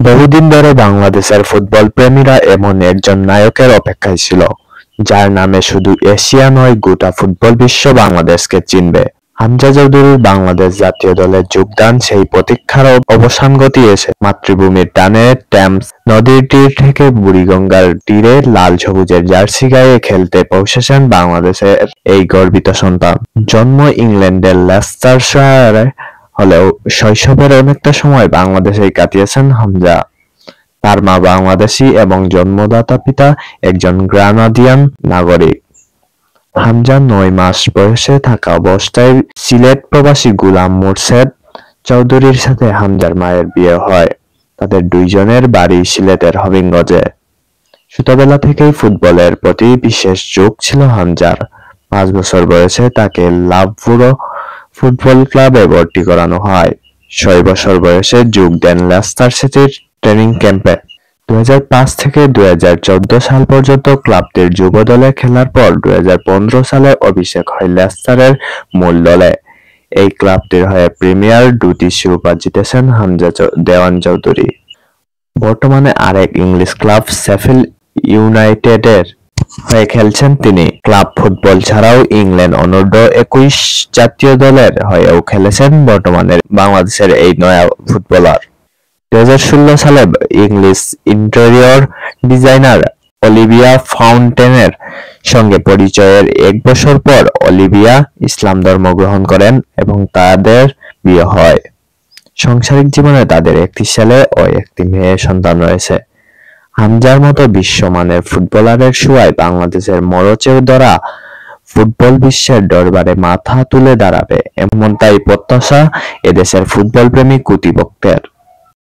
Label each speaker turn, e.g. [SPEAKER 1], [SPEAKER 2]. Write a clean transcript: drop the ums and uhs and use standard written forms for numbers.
[SPEAKER 1] বহুদিন ধরে বাংলাদেশের ফুটবল প্রেমীরা এমন একজন নায়কের অপেক্ষায় ছিল, যার নামে শুধু এশিয়া নয় গোটা ফুটবল বিশ্ব বাংলাদেশকে চিনবে। হামজা চৌধুরীর বাংলাদেশ জাতীয় দলে যোগদান সেই প্রতীক্ষার অবসান ঘটিয়েছে। মাতৃভূমির টানে টেমস নদীর তীর থেকে বুড়িগঙ্গার তীরে লাল সবুজের জার্সি গায়ে খেলতে পৌঁছেছেন বাংলাদেশের এই গর্বিত সন্তান। জন্ম ইংল্যান্ডের লেস্টারশায়ারে হলেও শৈশবের অনেকটা সময় বাংলাদেশেই কাটিয়েছেন হামজা। তার মা বাংলাদেশী এবং জন্মদাতা পিতা একজন গ্রানাডিয়ান নাগরিক। হামজা ৯ মাস বয়সে থাকা অবস্থায় সিলেট প্রবাসী গোলাম মোর্শেদ চৌধুরীর সাথে হামজার মায়ের বিয়ে হয়। তাদের দুইজনের বাড়ি সিলেটের হবিগঞ্জে। ছোটবেলা থেকেই ফুটবলের প্রতি বিশেষ ঝোঁক ছিল হামজার। ৫ বছর বয়সে তাকে লাভপুর ফুটবল ক্লাবে ভর্তি করানো হয়। ৬ বছর বয়সে যোগ দেন লেস্টার সিটির ট্রেনিং ক্যাম্পে। ২০০৫ থেকে ২০১৪ সাল পর্যন্ত ক্লাবটির যুব দলে খেলার পর ২০১৫ সালে অভিষেক হয় লেস্টারের মূল দলে। এই ক্লাবটির হয়ে প্রিমিয়ার দুটি শিরোপা জিতেছেন হামজা দেওয়ান চৌধুরী। বর্তমানে আরেক ইংলিশ ক্লাব শেফিল্ড ইউনাইটেডের হয়ে খেলছেন তিনি। ক্লাব ফুটবল ছাড়াও ইংল্যান্ড অনূর্ধ্ব-২১ জাতীয় দলের হয়েও খেলেছেন বর্তমানে বাংলাদেশের এই নয়া ফুটবলার। ২০১৬ সালে ইংলিশ ইন্টেরিয়র ডিজাইনার অলিভিয়া ফাউন্টেনের সঙ্গে পরিচয়ের ১ বছর পর অলিভিয়া ইসলাম ধর্ম গ্রহণ করেন এবং তাদের বিয়ে হয়। সাংসারিক জীবনে তাদের একটি ছেলে ও একটি মেয়ে সন্তান রয়েছে। হামজার মতো বিশ্বমানের ফুটবলারের ছোঁয়ায় বাংলাদেশের মরচে ধরা ফুটবল বিশ্বের দরবারে মাথা তুলে দাঁড়াবে, এমনটাই প্রত্যাশা এদেশের ফুটবল প্রেমী কর্তৃপক্ষের।